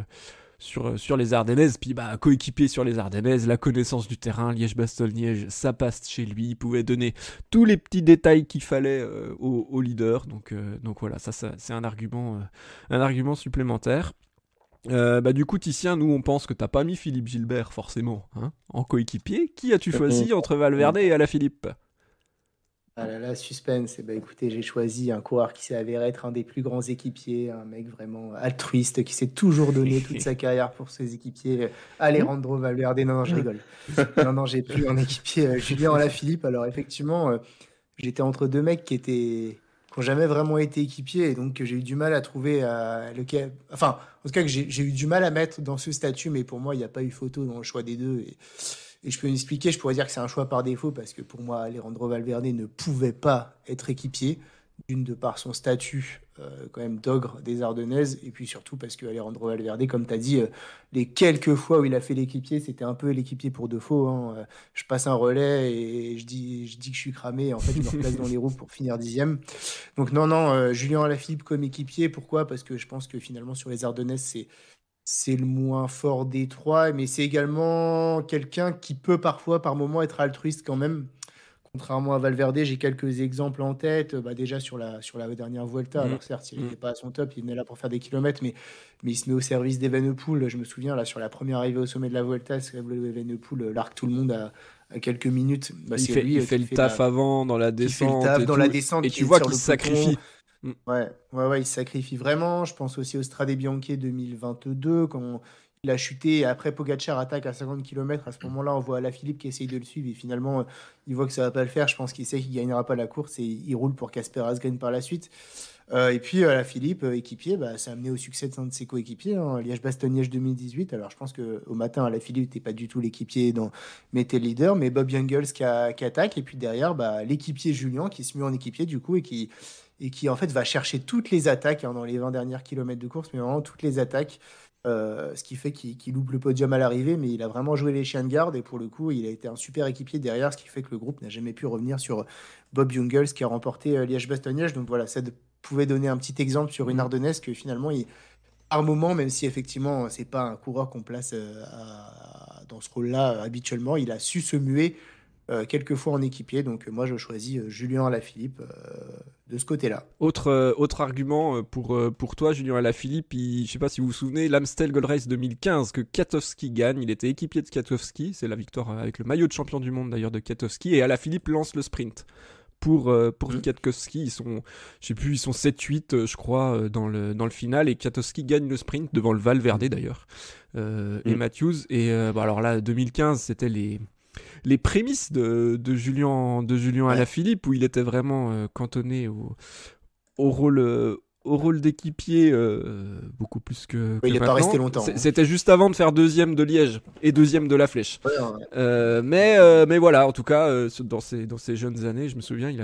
sur les Ardennaises. Puis bah, coéquipier sur les Ardennaises, la connaissance du terrain, Liège-Bastogne-Liège, ça passe chez lui. Il pouvait donner tous les petits détails qu'il fallait au leader. Donc voilà, ça c'est un argument supplémentaire. Bah du coup, Titien, nous on pense que t'as pas mis Philippe Gilbert forcément hein, en coéquipier. Qui as-tu choisi entre Valverde et Alaphilippe? Ah là là, suspense. Eh ben, écoutez, j'ai choisi un coureur qui s'est avéré être un des plus grands équipiers, un mec vraiment altruiste qui s'est toujours donné toute sa carrière pour ses équipiers. Alejandro Valverde, non, non, je rigole. Non, non, j'ai pris un équipier, Julien Alaphilippe. Alors effectivement, j'étais entre deux mecs qui ont jamais vraiment été équipiers et donc que j'ai eu du mal à trouver lequel. Enfin, en tout cas, que j'ai eu du mal à mettre dans ce statut, mais pour moi, il n'y a pas eu photo dans le choix des deux. Et je peux m'expliquer, je pourrais dire que c'est un choix par défaut parce que pour moi, Alejandro Valverde ne pouvait pas être équipier, d'une de par son statut quand même d'ogre des Ardennaises, et puis surtout parce que Alejandro Valverde, comme tu as dit, les quelques fois où il a fait l'équipier, c'était un peu l'équipier pour de faux, hein. Je passe un relais et je dis que je suis cramé, et en fait je me replace dans les roues pour finir 10e. Donc non, non, Julien Alaphilippe comme équipier, pourquoi? Parce que je pense que finalement sur les Ardennaises, c'est le moins fort des trois, mais c'est également quelqu'un qui peut parfois, par moment, être altruiste quand même. Contrairement à Valverde, j'ai quelques exemples en tête. Bah, déjà sur la dernière Vuelta, Mm, alors certes, il mm. n'était pas à son top, il venait là pour faire des kilomètres, mais il se met au service d'Evenepoel. Je me souviens, là, sur la première arrivée au sommet de la Vuelta, c'est Evenepoel largue tout le monde à quelques minutes. Bah, Il c'est fait, lui il fait qui le fait taf avant dans la qui fait le descente taf et dans la tout, descente, et qui tu est vois sur qu'il le se peloton. sacrifie. Mm. Ouais, ouais, ouais, il se sacrifie vraiment. Je pense aussi au Strade Bianche 2022, quand il a chuté et après Pogacar attaque à 50 km. À ce moment-là, on voit Alaphilippe qui essaye de le suivre et finalement, il voit que ça va pas le faire. Je pense qu'il sait qu'il gagnera pas la course et il roule pour Casper Asgreen par la suite. Et puis Alaphilippe, équipier, bah, ça a amené au succès de un de ses coéquipiers, hein, Liège-Bastogne-Liège 2018. Alors je pense qu'au matin, Alaphilippe n'était pas du tout l'équipier, mais était le leader, mais Bob Jungels qui attaque et puis derrière, bah, l'équipier Julien qui se met en équipier du coup et qui en fait va chercher toutes les attaques, hein, dans les 20 derniers kilomètres de course, mais vraiment toutes les attaques. Ce qui fait qu'il loupe le podium à l'arrivée, mais il a vraiment joué les chiens de garde et pour le coup, il a été un super équipier derrière, ce qui fait que le groupe n'a jamais pu revenir sur Bob Jungels qui a remporté Liège-Bastogne-Liège. Donc voilà, ça pouvait donner un petit exemple sur une Mm. Ardennaise que finalement, par moment, même si effectivement, c'est pas un coureur qu'on place dans ce rôle-là habituellement, il a su se muer quelques fois en équipier. Donc moi, je choisis Julien Alaphilippe de ce côté-là. Autre argument pour toi, Julien Alaphilippe, je sais pas si vous vous souvenez, l'Amstel Gold Race 2015 que Kwiatkowski gagne, il était équipier de Kwiatkowski, c'est la victoire avec le maillot de champion du monde d'ailleurs de Kwiatkowski, et Alaphilippe lance le sprint. Pour Mm. Kwiatkowski, je sais plus, ils sont 7-8, je crois, dans le final, et Kwiatkowski gagne le sprint devant le Valverde d'ailleurs, et Matthews. Et bah, alors là, 2015, c'était les prémices de Julien Ouais. Alaphilippe, où il était vraiment cantonné au rôle d'équipier, beaucoup plus que Il n'est pas maintenant. resté longtemps, hein. C'était juste avant de faire deuxième de Liège et deuxième de la Flèche. Ouais, hein. Mais voilà, en tout cas, dans ses jeunes années, je me souviens, il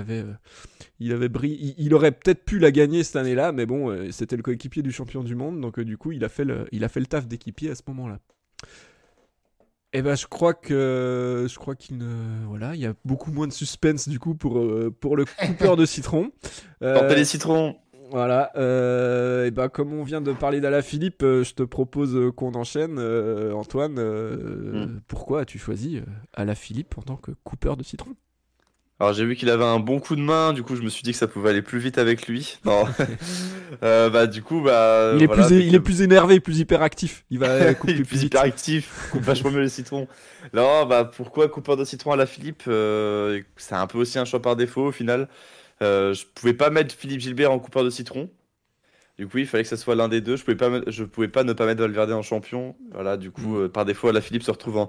avait brillé. Il aurait peut-être pu la gagner cette année-là, mais bon, c'était le coéquipier du champion du monde, donc du coup, il a fait le taf d'équipier à ce moment-là. Eh ben, je crois qu'il ne, voilà, il y a beaucoup moins de suspense du coup pour le coupeur de citron. Portez les citrons. Voilà. Et ben, comme on vient de parler d'Alaphilippe, je te propose qu'on enchaîne. Antoine, pourquoi as-tu choisi Alaphilippe en tant que coupeur de citron? Alors j'ai vu qu'il avait un bon coup de main, du coup je me suis dit que ça pouvait aller plus vite avec lui. Non. Bah du coup bah Il est voilà, il est plus énervé, plus hyperactif. Il va couper il est plus plus vite. hyperactif, coupe vachement mieux les citrons. Non, bah pourquoi coupeur de citron à la Philippe? C'est un peu aussi un choix par défaut au final. Je pouvais pas mettre Philippe Gilbert en coupeur de citron. Du coup, il fallait que ça soit l'un des deux. Je pouvais pas ne pas mettre Valverde en champion. Voilà, du coup, par défaut, la Philippe se retrouve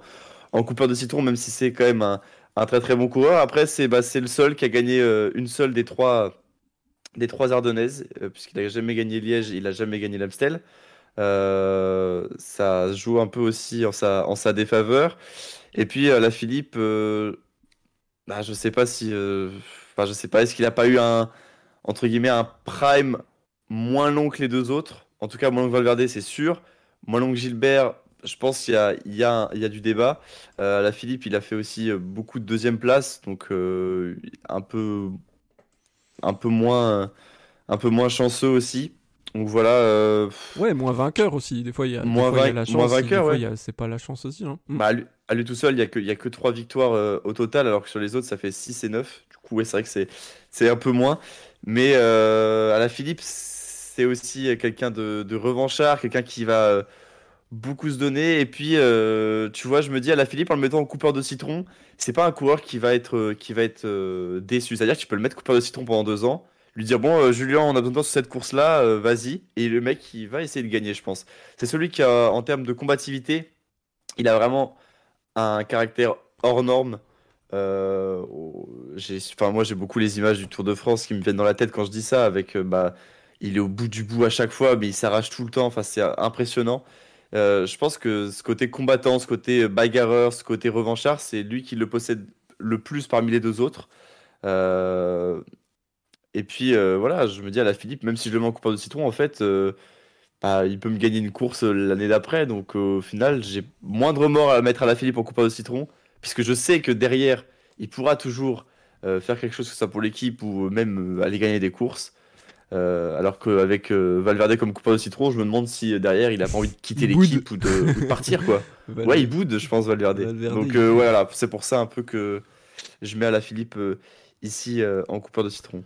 en coupeur de citron, même si c'est quand même un très très bon coureur. Après, c'est le seul qui a gagné une seule des trois Ardennaises, puisqu'il a jamais gagné Liège, il a jamais gagné l'Amstel. Ça joue un peu aussi en sa défaveur. Et puis la Philippe, bah, je sais pas si, enfin, je sais pas, est-ce qu'il a pas eu entre guillemets un prime moins long que les deux autres? En tout cas, moins long que Valverde, c'est sûr. Moins long que Gilbert, je pense qu'il y a du débat. La Philippe, il a fait aussi beaucoup de deuxième place, donc un peu, un peu moins chanceux aussi. Donc voilà, Ouais, moins vainqueur aussi. Des fois, il y a la moins chance. Des vainqueur, fois, ouais. c'est pas la chance aussi, hein. Bah, à lui tout seul, il y a que 3 victoires au total, alors que sur les autres, ça fait 6 et 9. Du coup, ouais, c'est vrai que c'est un peu moins. Mais à la Philippe, c'est aussi quelqu'un de revanchard, quelqu'un qui va beaucoup se donner. Et puis, tu vois, je me dis à la Philippe, en le mettant en coupeur de citron, c'est pas un coureur qui va être déçu. C'est-à-dire que tu peux le mettre coupeur de citron pendant 2 ans, lui dire, bon, Julien, on a besoin de toi sur cette course-là, vas-y. Et le mec, il va essayer de gagner, je pense. C'est celui qui a, en termes de combativité, il a vraiment un caractère hors norme. Enfin, moi, j'ai beaucoup les images du Tour de France qui me viennent dans la tête quand je dis ça, avec, bah, il est au bout du bout à chaque fois, mais il s'arrache tout le temps. Enfin, c'est impressionnant. Je pense que ce côté combattant, ce côté bagarreur, ce côté revanchard, c'est lui qui le possède le plus parmi les deux autres. Euh, et puis voilà, je me dis à la Philippe, même si je le mets en coupeur de citron, en fait, bah, il peut me gagner une course l'année d'après. Donc au final, j'ai moindre remords à mettre à la Philippe en coupeur de citron, puisque je sais que derrière, il pourra toujours faire quelque chose, que ce soit pour l'équipe ou même aller gagner des courses. Alors qu'avec Valverde comme coupeur de citron, je me demande si derrière il a pas envie de quitter Il boude. l'équipe ou de partir quoi. Ouais, il boude, je pense, Valverde. Valverde, Donc il boude. voilà, c'est pour ça un peu que je mets à la Philippe ici en coupeur de citron.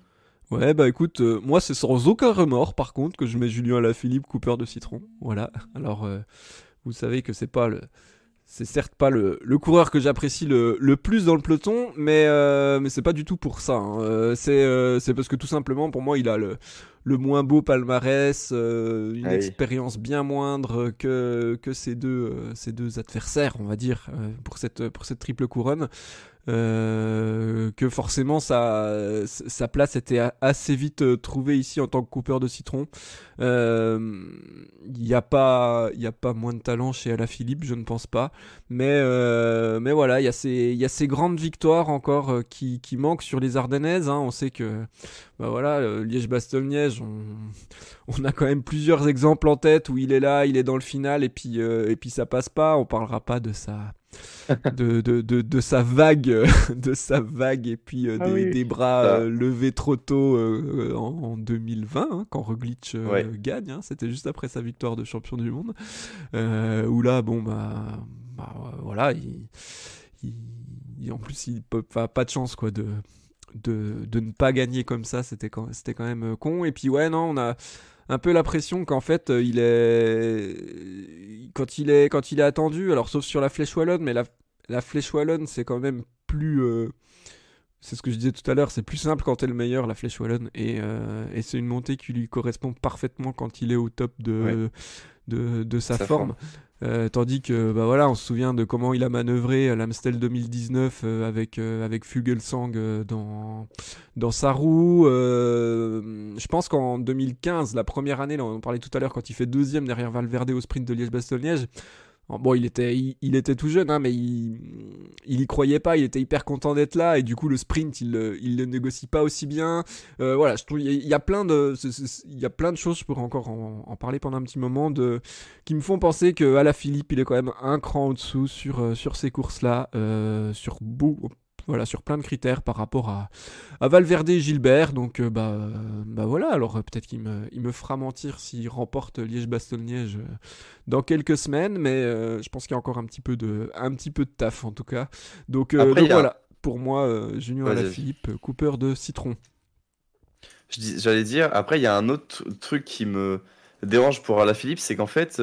Ouais, bah écoute, moi c'est sans aucun remords par contre que je mets Julien Alaphilippe coupeur de citron. Voilà. Alors, vous savez que c'est certes pas le coureur que j'apprécie le plus dans le peloton, mais c'est pas du tout pour ça, hein. C'est parce que tout simplement pour moi il a le moins beau palmarès, une Ah oui. expérience bien moindre que ces deux adversaires, on va dire, pour cette triple couronne. Que forcément sa place était assez vite trouvée ici en tant que coupeur de citron. Il n'y a pas moins de talent chez Alaphilippe, je ne pense pas. Mais voilà, il y a ces grandes victoires encore qui manquent sur les Ardennaises, hein. On sait que bah voilà, Liège-Bastogne-Liège, on a quand même plusieurs exemples en tête où il est là, il est dans le final et puis ça passe pas. On parlera pas de sa vague de sa vague et puis Ah oui, des bras ça. levés trop tôt en 2020, hein, quand Roglic Ouais. gagne, hein. C'était juste après sa victoire de champion du monde, où là bon voilà, en plus il peut pas de chance quoi de ne pas gagner comme ça. C'était quand même con. Et puis ouais, non, on a un peu l'impression qu'en fait quand il est attendu, alors sauf sur la Flèche Wallonne, mais la Flèche Wallonne c'est quand même plus c'est ce que je disais tout à l'heure, c'est plus simple quand t'es le meilleur, la Flèche Wallonne, et c'est une montée qui lui correspond parfaitement quand il est au top Ouais. de sa Sa forme. forme. Tandis que bah voilà, on se souvient de comment il a manœuvré à l'Amstel 2019 avec Fuglsang dans sa roue. Je pense qu'en 2015, la première année, là, on en parlait tout à l'heure, quand il fait deuxième derrière Valverde au sprint de Liège-Bastogne-Liège. Bon, il était tout jeune, hein, mais il y croyait pas, il était hyper content d'être là, et du coup, le sprint, il le négocie pas aussi bien. Voilà, je trouve, il y a il y a plein de choses, je pourrais encore en parler pendant un petit moment, qui me font penser que Alaphilippe, il est quand même un cran au-dessous sur ces courses-là, voilà, sur plein de critères par rapport à Valverde et Gilbert. Donc, bah voilà, alors peut-être il me fera mentir s'il remporte Liège-Bastogne-Liège dans quelques semaines, mais je pense qu'il y a encore un petit peu de taf en tout cas. Donc, Après, il y a. voilà, pour moi, Junior Vas-y, vas-y. Alaphilippe, coupeur de citron. J'allais dire, après, il y a un autre truc qui me dérange pour Alaphilippe, c'est qu'en fait,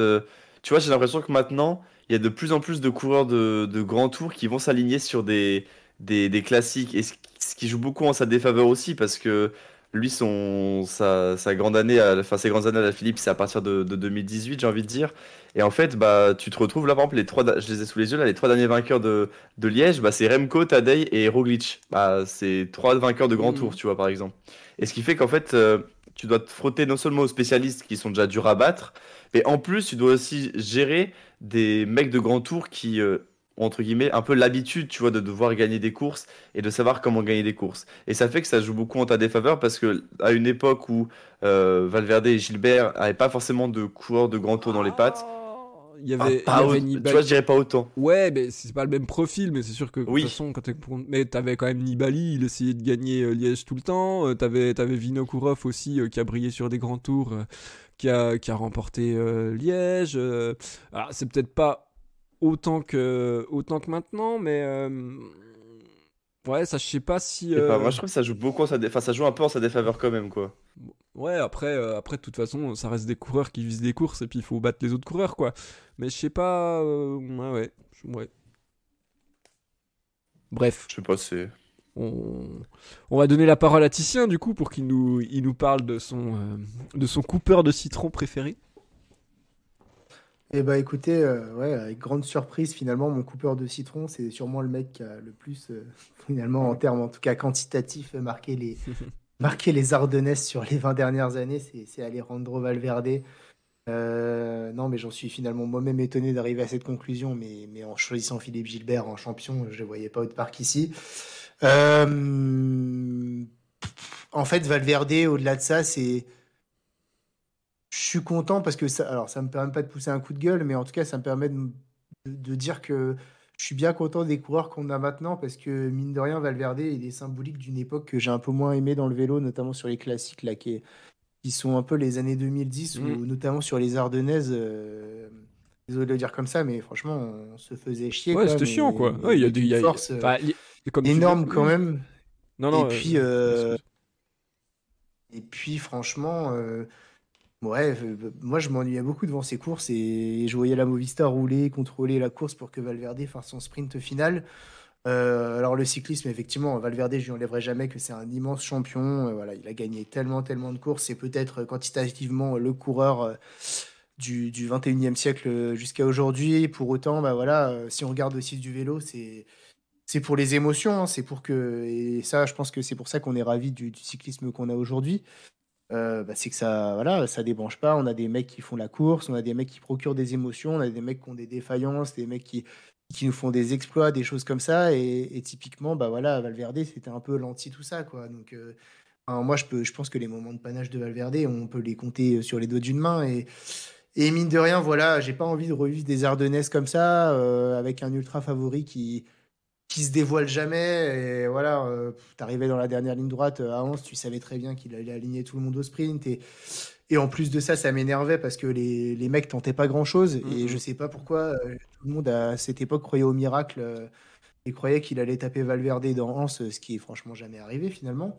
tu vois, j'ai l'impression que maintenant, il y a de plus en plus de coureurs de grands tours qui vont s'aligner sur des classiques, et ce qui joue beaucoup en sa défaveur aussi, parce que lui, sa grande année, enfin, ses grandes années à Alaphilippe, c'est à partir de 2018, j'ai envie de dire. Et en fait, bah, tu te retrouves là, par exemple, je les ai sous les yeux, là, les trois derniers vainqueurs de Liège, bah, c'est Remco, Tadej et Roglic. Bah, c'est trois vainqueurs de grands tours, Hmm. tu vois, par exemple. Et ce qui fait qu'en fait, tu dois te frotter non seulement aux spécialistes qui sont déjà durs à battre, mais en plus, tu dois aussi gérer des mecs de grand tour qui ont, entre guillemets, un peu l'habitude, tu vois, de devoir gagner des courses et de savoir comment gagner des courses. Et ça fait que ça joue beaucoup en ta défaveur parce que à une époque où Valverde et Gilbert n'avaient pas forcément de coureurs de grand tour dans les pattes, Il y avait tu vois, je dirais pas autant. Ouais, mais c'est pas le même profil, mais c'est sûr que de toute Oui, façon, mais t'avais quand même Nibali, il essayait de gagner Liège tout le temps. T'avais Vinokourov aussi qui a brillé sur des grands tours, qui a remporté Liège. Alors c'est peut-être pas autant que maintenant, mais ouais, ça je sais pas si. je sais pas, moi je trouve que ça joue beaucoup enfin, ça joue un peu en sa défaveur quand même, quoi. Ouais, après de toute façon, ça reste des coureurs qui visent des courses et puis il faut battre les autres coureurs, quoi. Mais je sais pas. Ouais. Bref. Je sais pas, c'est. On, on va donner la parole à Titien du coup pour il nous parle de son coupeur de citron préféré. Et bah écoutez, ouais, avec grande surprise, finalement, mon coupeur de citron, c'est sûrement le mec qui a le plus, finalement, en termes, en tout cas quantitatifs, marqué les Ardennaises sur les 20 dernières années, c'est Alejandro Valverde. Non, mais j'en suis finalement moi-même étonné d'arriver à cette conclusion, mais en choisissant Philippe Gilbert en champion, je ne le voyais pas autre part qu'ici. En fait, Valverde, au-delà de ça, c'est. Je suis content parce que ça, alors ça me permet pas de pousser un coup de gueule, mais en tout cas, ça me permet de dire que je suis bien content des coureurs qu'on a maintenant parce que mine de rien, Valverde, il est symbolique d'une époque que j'ai un peu moins aimé dans le vélo, notamment sur les classiques là, qui sont un peu les années 2010 Mm. ou notamment sur les Ardennaises. Désolé de le dire comme ça, mais franchement, on se faisait chier Ouais, quoi, c'était chiant, quoi. Ouais, il y a mais des. d'une force Enfin, comme tu le. énorme quand Oui. même. Non, Et non, puis, excuse. franchement, ouais, moi je m'ennuyais beaucoup devant ces courses et je voyais la Movistar rouler, contrôler la course pour que Valverde fasse son sprint final. Alors le cyclisme, effectivement, Valverde, je lui enlèverai jamais que c'est un immense champion. Voilà, il a gagné tellement, tellement de courses. C'est peut-être quantitativement le coureur du 21e siècle jusqu'à aujourd'hui. Pour autant, bah voilà, si on regarde aussi du vélo, c'est pour les émotions. Hein, c'est pour que et ça, je pense que c'est pour ça qu'on est ravi du cyclisme qu'on a aujourd'hui. Bah, c'est que ça, voilà, ça débranche pas. On a des mecs qui font la course, on a des mecs qui procurent des émotions, on a des mecs qui ont des défaillances, des mecs qui nous font des exploits, des choses comme ça. Et typiquement, bah voilà, Valverde, c'était un peu l'anti tout ça, quoi. Donc, enfin, moi, je pense que les moments de panache de Valverde, on peut les compter sur les doigts d'une main. Et mine de rien, voilà, j'ai pas envie de revivre des Ardennaises comme ça, avec un ultra favori qui se dévoile jamais. Et voilà, t'arrivais dans la dernière ligne droite à Anse, tu savais très bien qu'il allait aligner tout le monde au sprint. Et en plus de ça, ça m'énervait parce que les mecs tentaient pas grand-chose. Et je sais pas pourquoi tout le monde à cette époque croyait au miracle et croyait qu'il allait taper Valverde dans Anse, ce qui est franchement jamais arrivé finalement.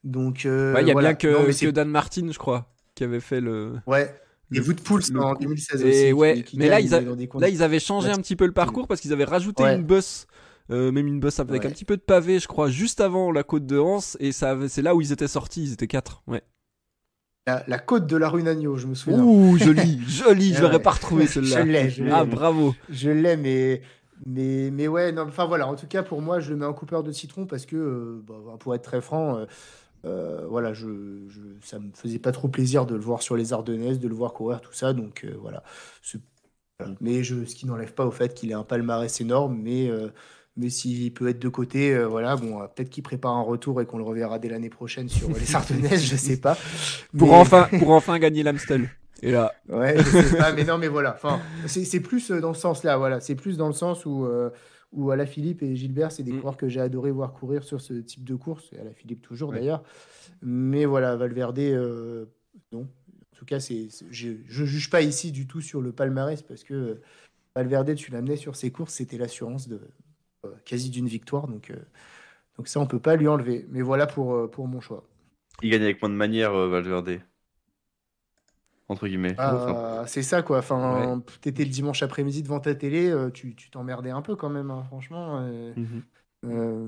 Donc Ouais, il y a bien voilà. Non, mais que c'est. Dan Martin, je crois, qui avait fait Ouais. Et le, Wout Poels le en coup. 2016 Et aussi, ouais, qui mais là, gagne mais dans des là, conditions ils avaient changé un petit peu le dramatiques. parcours parce qu'ils avaient rajouté une Ouais, bosse, même une bosse avec un ouais. petit peu de pavé, je crois, juste avant la côte de Hans. Et c'est là où ils étaient sortis, ils étaient 4. Ouais. La côte de la rue Nagno, je me souviens. Ouh, joli, joli, je Ah l'aurais ouais. pas retrouvé Je celle-là. l'ai, je Ah, l'ai. bravo. Je l'ai, mais ouais, non, enfin voilà, en tout cas pour moi, je le mets en coupeur de citron parce que, bah, pour être très franc, voilà, ça me faisait pas trop plaisir de le voir sur les Ardennaises, de le voir courir, tout ça, donc voilà. C'est- voilà. Ce qui n'enlève pas au fait qu'il ait un palmarès énorme, mais s'il peut être de côté, voilà, bon, peut-être qu'il prépare un retour et qu'on le reverra dès l'année prochaine sur les Ardennaises, je sais pas, mais. Pour enfin gagner l'Amstel. Et là. Ouais, je sais pas, mais non, mais voilà. Enfin, c'est plus dans ce sens-là, voilà. C'est plus dans le sens où Alaphilippe et Gilbert, c'est des Mm, coureurs que j'ai adoré voir courir sur ce type de course, et Alaphilippe toujours Ouais. d'ailleurs. Mais voilà, Valverde, non. En tout cas, je juge pas ici du tout sur le palmarès parce que Valverde, tu l'amenais sur ses courses, c'était l'assurance de quasi d'une victoire, donc ça, on peut pas lui enlever. Mais voilà pour mon choix. Il gagne avec moins de manière, Valverde, entre guillemets. Enfin, C'est ça quoi. ouais. Enfin, t'étais le dimanche après-midi devant ta télé, tu t'emmerdais un peu quand même, hein, franchement. mhm. Euh,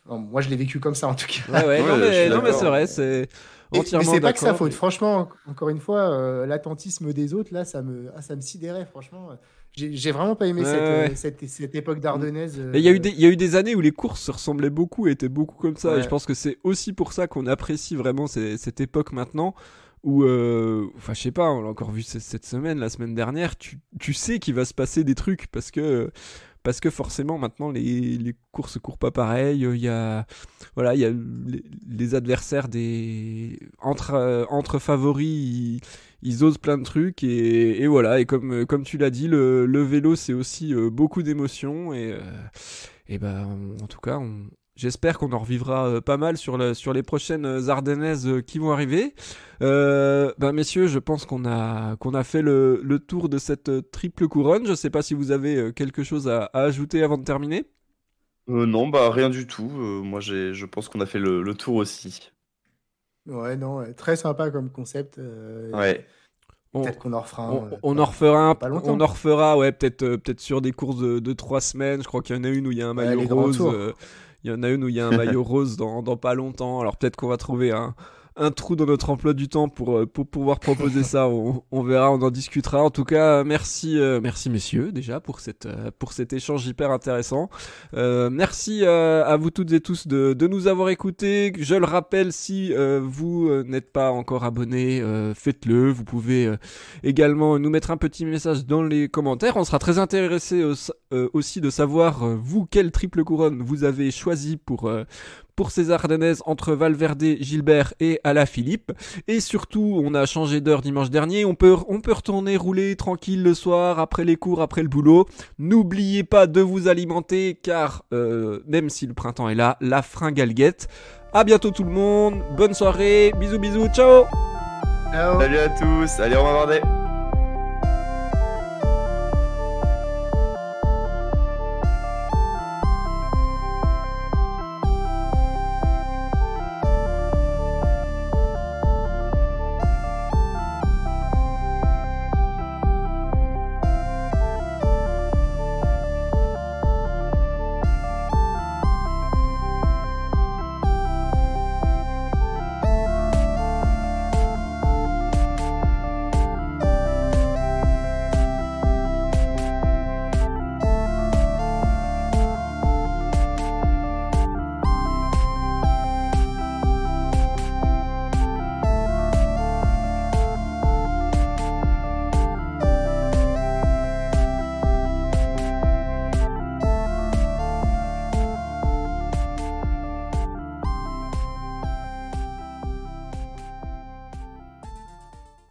enfin, moi, je l'ai vécu comme ça en tout Ouais, cas. ouais, Ouais, je suis non, mais d'accord. c'est vrai, c'est Mais entièrement c'est pas que sa d'accord. faute. Franchement, encore une fois, l'attentisme des autres, là, ça me sidérait, franchement. J'ai vraiment pas aimé Ouais, ouais. cette époque Mm. d'Ardennaise. Et il y a eu des années où les courses se ressemblaient beaucoup et étaient beaucoup comme ça. Et je Ouais. pense que c'est aussi pour ça qu'on apprécie vraiment cette époque maintenant. Où, enfin, je sais pas, on l'a encore vu cette semaine, la semaine dernière. Tu sais qu'il va se passer des trucs parce que forcément maintenant les courses courent pas pareil. Il y a, voilà, il y a les adversaires entre favoris. Ils osent plein de trucs et voilà. Et comme tu l'as dit, le vélo c'est aussi beaucoup d'émotions et ben en tout cas j'espère qu'on en revivra pas mal sur les prochaines Ardennaises qui vont arriver. Ben messieurs, je pense qu'on a fait le tour de cette triple couronne. Je sais pas si vous avez quelque chose à ajouter avant de terminer. Non, bah rien du tout. Moi, je pense qu'on a fait le tour aussi. Ouais, non, très sympa comme concept. Ouais. On, Peut-être qu'on en refera un on en refera dans pas longtemps. on en refera, ouais, peut-être sur des courses de 3 semaines. Je crois qu'il y en a une où il y a un Ouais, maillot les grands rose. tours. Il y en a une où il y a un maillot rose dans pas longtemps. Alors peut-être qu'on va trouver un trou dans notre emploi du temps pour pouvoir proposer ça. On verra, on en discutera. En tout cas, merci messieurs déjà pour cet échange hyper intéressant. Merci à vous toutes et tous de nous avoir écoutés. Je le rappelle, si vous n'êtes pas encore abonnés, faites-le. Vous pouvez également nous mettre un petit message dans les commentaires. On sera très intéressé aussi de savoir vous quelle triple couronne vous avez choisi pour ces Ardennaises entre Valverde, Gilbert et Alaphilippe. Et surtout, on a changé d'heure dimanche dernier. On peut retourner rouler tranquille le soir, après les cours, après le boulot. N'oubliez pas de vous alimenter, car même si le printemps est là, la fringale guette. À bientôt tout le monde. Bonne soirée. Bisous, ciao. Salut à tous. Allez, on va voir des...